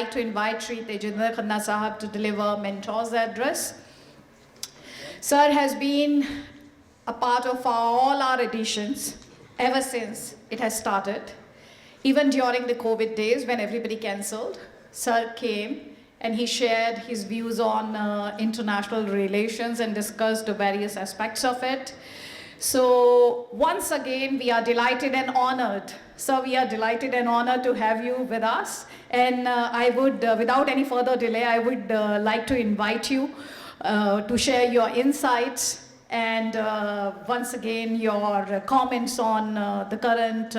like to invite Shri Tejendra Khanna Sahab to deliver Mentor's address. Sir has been a part of all our editions ever since it has started. Even during the COVID days when everybody cancelled, Sir came and he shared his views on international relations and discussed the various aspects of it. So once again, we are delighted and honored. Sir, we are delighted and honored to have you with us. And I would, without any further delay, I would like to invite you to share your insights and once again your comments on the current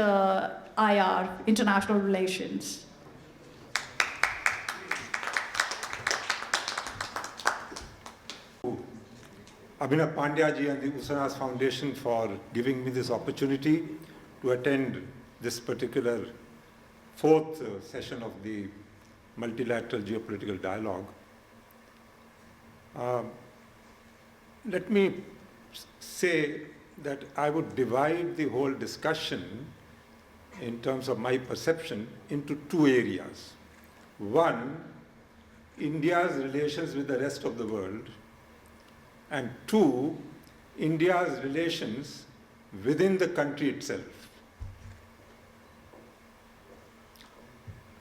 IR, international relations. Abhinav Pandya ji and the Usanas Foundation for giving me this opportunity to attend this particular fourth session of the multilateral geopolitical dialogue. Let me say that I would divide the whole discussion in terms of my perception into two areas. One, India's relations with the rest of the world, and two, India's relations within the country itself.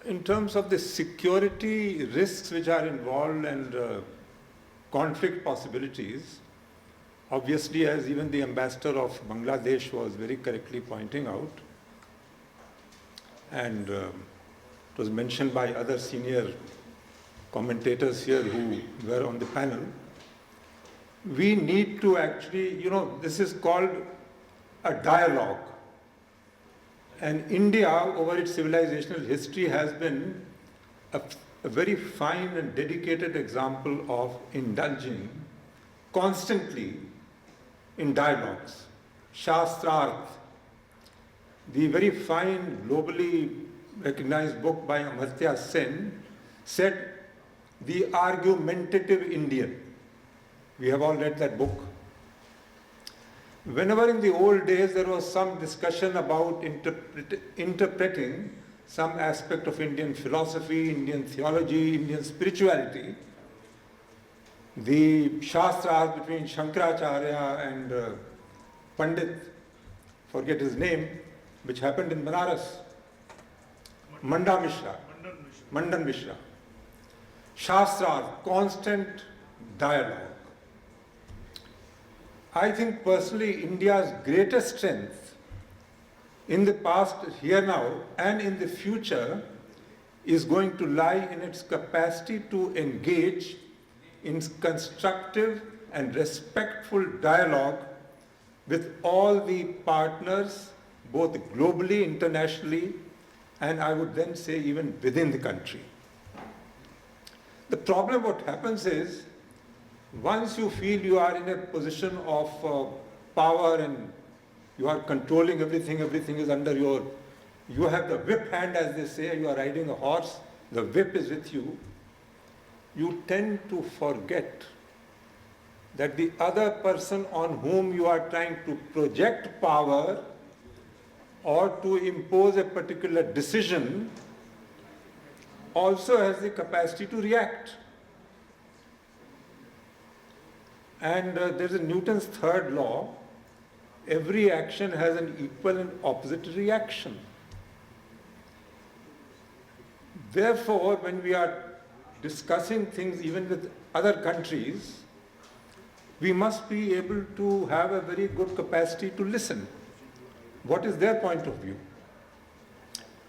In terms of the security risks which are involved and conflict possibilities, obviously, as even the ambassador of Bangladesh was very correctly pointing out, and it was mentioned by other senior commentators here who were on the panel, we need to actually, this is called a dialogue. And India, over its civilizational history, has been a very fine and dedicated example of indulging constantly in dialogues. Shastrarth, the very fine, globally recognized book by Amartya Sen, said the argumentative Indian. We have all read that book. Whenever in the old days there was some discussion about interpreting some aspect of Indian philosophy, Indian theology, Indian spirituality, the Shastras between Shankaracharya and Pandit, forget his name, which happened in Banaras, Mandan Mishra. Shastras, constant dialogue. I think personally India's greatest strength in the past, here now, and in the future is going to lie in its capacity to engage in constructive and respectful dialogue with all the partners, both globally, internationally, and I would then say even within the country. The problem what happens is, once you feel you are in a position of power and you are controlling everything, everything is under you have the whip hand, as they say, you are riding a horse, the whip is with you, you tend to forget that the other person on whom you are trying to project power or to impose a particular decision also has the capacity to react. And there's a Newton's third law, every action has an equal and opposite reaction. Therefore, when we are discussing things even with other countries, we must be able to have a very good capacity to listen. What is their point of view?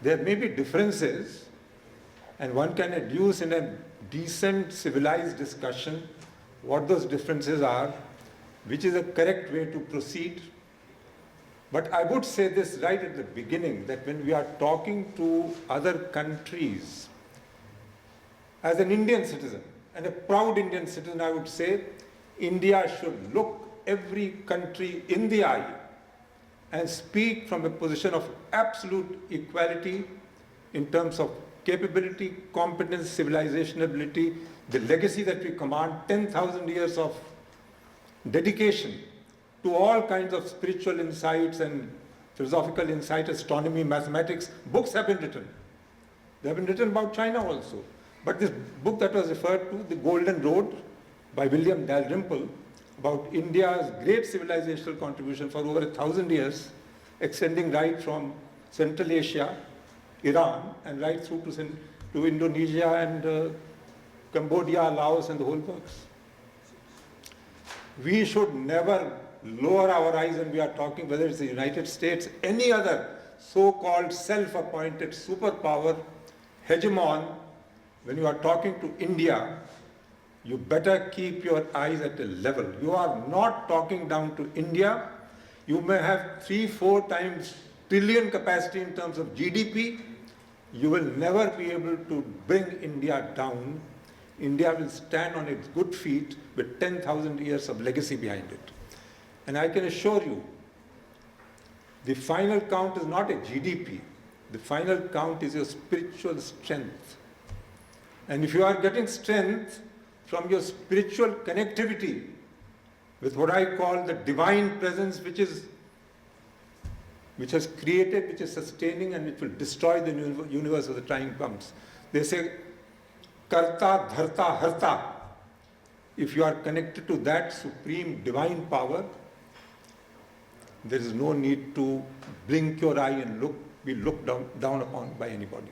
There may be differences, and one can adduce in a decent, civilized discussion what those differences are, which is a correct way to proceed. But I would say this right at the beginning, that when we are talking to other countries, as an Indian citizen, and a proud Indian citizen, I would say, India should look every country in the eye and speak from a position of absolute equality in terms of capability, competence, civilization ability, the legacy that we command, 10,000 years of dedication to all kinds of spiritual insights and philosophical insight, astronomy, mathematics. Books have been written. They have been written about China also. But this book that was referred to, The Golden Road by William Dalrymple, about India's great civilizational contribution for over 1,000 years, extending right from Central Asia, Iran, and right through to Indonesia and Cambodia, Laos, and the whole works. We should never lower our eyes when we are talking, whether it's the United States, any other so-called self-appointed superpower, hegemon. When you are talking to India, you better keep your eyes at a level. You are not talking down to India. You may have 3-4 times trillion capacity in terms of GDP. You will never be able to bring India down. India will stand on its good feet with 10,000 years of legacy behind it. And I can assure you, the final count is not a GDP. The final count is your spiritual strength. And if you are getting strength from your spiritual connectivity with what I call the divine presence, which has created, which is sustaining, and which will destroy the universe when the time comes. They say, Karta, Dharta, Harta. If you are connected to that supreme divine power, there is no need to blink your eye and be looked down upon by anybody.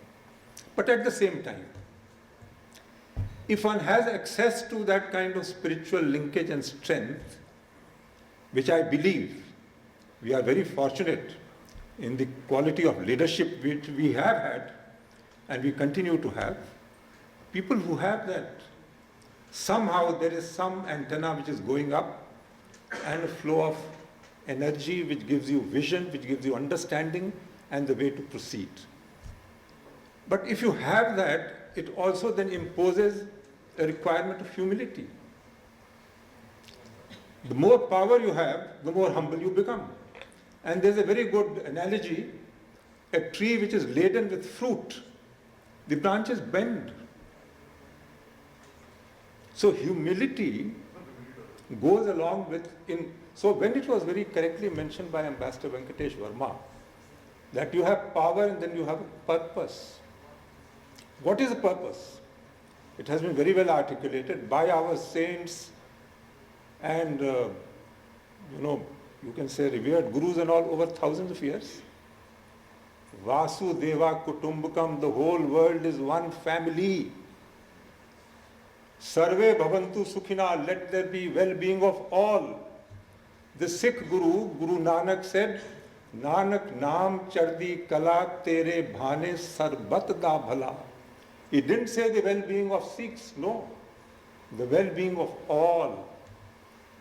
But at the same time, if one has access to that kind of spiritual linkage and strength, which I believe we are very fortunate in the quality of leadership which we have had and we continue to have, people who have that, somehow there is some antenna which is going up and a flow of energy which gives you vision, which gives you understanding and the way to proceed. But if you have that, it also then imposes a requirement of humility. The more power you have, the more humble you become. And there's a very good analogy, a tree which is laden with fruit, the branches bend. So humility goes along with, so when it was very correctly mentioned by Ambassador Venkatesh Verma, that you have power and then you have a purpose. What is the purpose? It has been very well articulated by our saints and, you can say revered gurus and all over thousands of years. Vasudeva Kutumbakam, the whole world is one family. Sarve Bhavantu Sukhina, let there be well-being of all. The Sikh Guru, Guru Nanak said, Nanak Naam Chardi Kala Tere Bhane Sarbat Da Bhala. He didn't say the well-being of Sikhs, no. The well-being of all.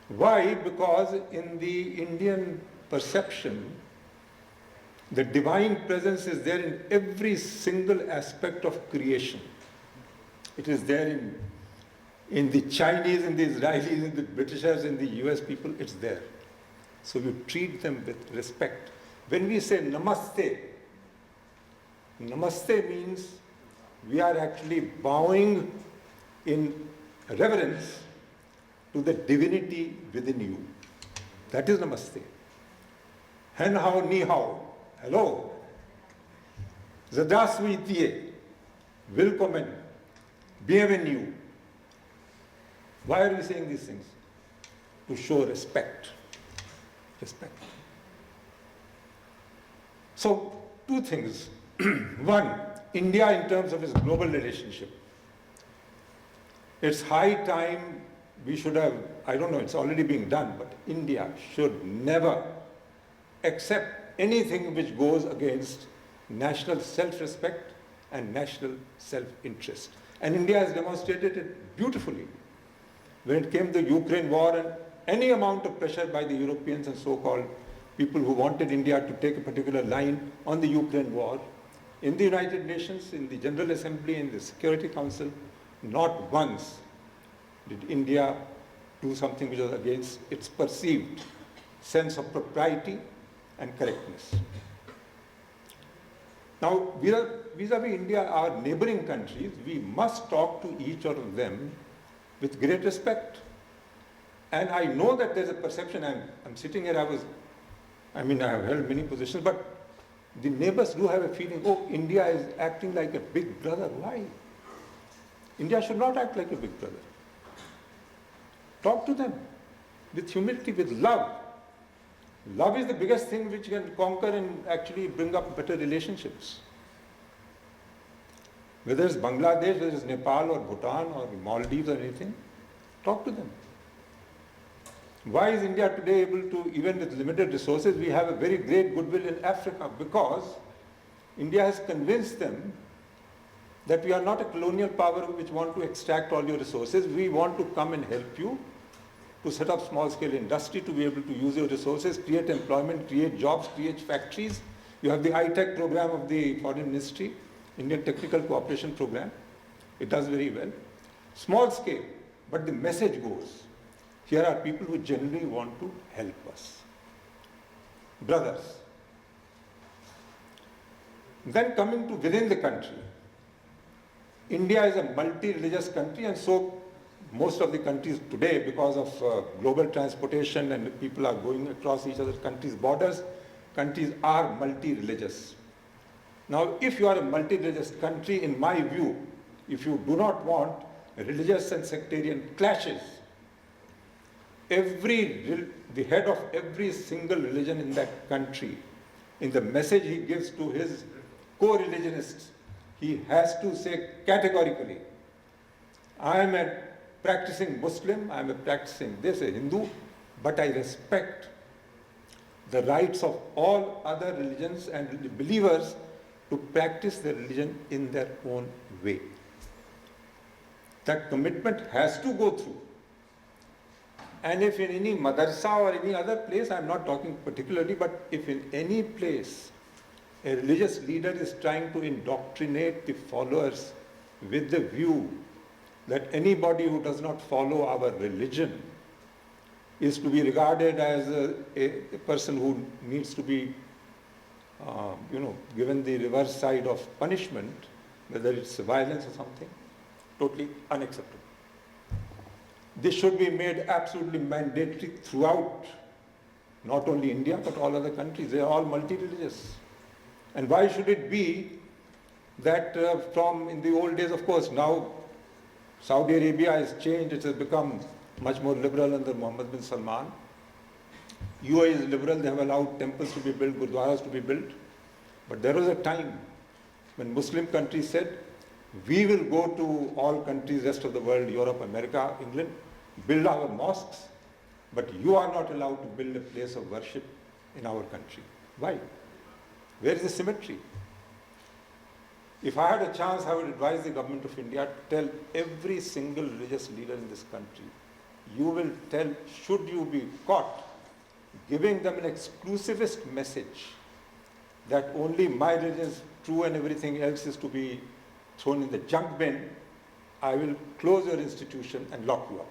Why? Because in the Indian perception, the divine presence is there in every single aspect of creation. It is there in the Chinese, in the Israelis, in the Britishers, in the US people, it's there. So you treat them with respect. When we say namaste, namaste means we are actually bowing in reverence to the divinity within you. That is namaste. Hen hao, ni hao, hello. Zdravstvuyte, willkommen, bienvenue. Why are we saying these things? To show respect. Respect. So, two things. One, India in terms of its global relationship. It's high time we should have, I don't know, it's already being done, but India should never accept anything which goes against national self-respect and national self-interest. And India has demonstrated it beautifully. When it came to the Ukraine war and any amount of pressure by the Europeans and so-called people who wanted India to take a particular line on the Ukraine war, in the United Nations, in the General Assembly, in the Security Council, not once did India do something which was against its perceived sense of propriety and correctness. Now, vis-a-vis India, our neighboring countries, we must talk to each one of them with great respect. And I know that there's a perception, I'm sitting here, I have held many positions, but the neighbors do have a feeling, oh, India is acting like a big brother. Why? India should not act like a big brother. Talk to them with humility, with love. Love is the biggest thing which can conquer and actually bring up better relationships. Whether it's Bangladesh, whether it's Nepal or Bhutan or Maldives or anything, talk to them. Why is India today able to, even with limited resources, we have a very great goodwill in Africa? Because India has convinced them that we are not a colonial power which want to extract all your resources. We want to come and help you to set up small-scale industry, to be able to use your resources, create employment, create jobs, create factories. You have the I-Tech program of the Foreign Ministry, Indian Technical Cooperation Program. It does very well. Small scale, but the message goes. Here are people who genuinely want to help us. Brothers. Then coming to within the country, India is a multi-religious country, and so most of the countries today, because of global transportation and people are going across each other's countries' borders, countries are multi-religious. Now, if you are a multi-religious country, in my view, if you do not want religious and sectarian clashes, the head of every single religion in that country, in the message he gives to his co-religionists, he has to say categorically, I am a practicing Muslim, I am a practicing this, a Hindu, but I respect the rights of all other religions and believers to practice their religion in their own way. That commitment has to go through. And if in any madrasa or any other place, I'm not talking particularly, but if in any place a religious leader is trying to indoctrinate the followers with the view that anybody who does not follow our religion is to be regarded as a person who needs to be given the reverse side of punishment, whether it's violence or something, totally unacceptable. This should be made absolutely mandatory throughout, not only India, but all other countries. They are all multi-religious. And why should it be that from in the old days, of course, now Saudi Arabia has changed, it has become much more liberal under Mohammed bin Salman. UAE is liberal, they have allowed temples to be built, gurdwaras to be built. But there was a time when Muslim countries said, we will go to all countries, rest of the world, Europe, America, England, build our mosques, but you are not allowed to build a place of worship in our country. Why? Where is the symmetry? If I had a chance, I would advise the government of India to tell every single religious leader in this country, you will tell, should you be caught giving them an exclusivist message that only my religion is true and everything else is to be thrown in the junk bin, I will close your institution and lock you up.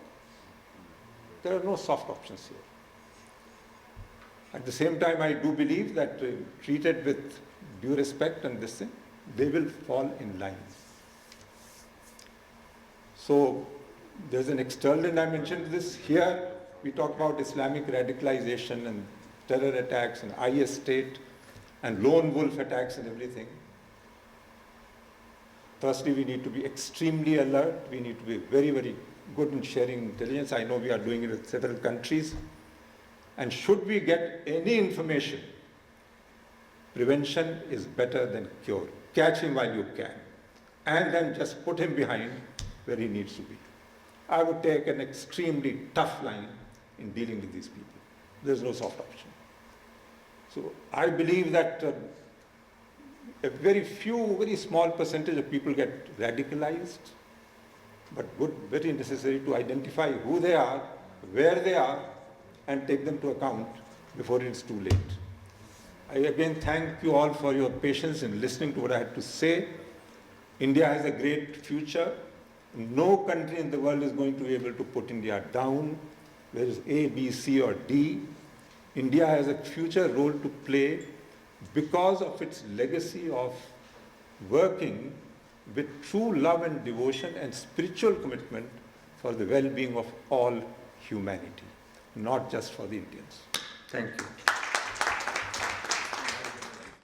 There are no soft options here. At the same time, I do believe that treated with due respect and this thing, they will fall in line. So there's an external dimension to this. Here we talk about Islamic radicalization and terror attacks and IS state and lone wolf attacks and everything. Firstly, we need to be extremely alert. We need to be very, very good in sharing intelligence. I know we are doing it with several countries. And should we get any information, prevention is better than cure. Catch him while you can. And then just put him behind where he needs to be. I would take an extremely tough line in dealing with these people. There's no soft option. So I believe that a very small percentage of people get radicalized, but very necessary to identify who they are, where they are, and take them to account before it's too late. I again thank you all for your patience in listening to what I had to say. India has a great future. No country in the world is going to be able to put India down. There is A, B, C, or D. India has a future role to play because of its legacy of working with true love and devotion and spiritual commitment for the well-being of all humanity, not just for the Indians. Thank you.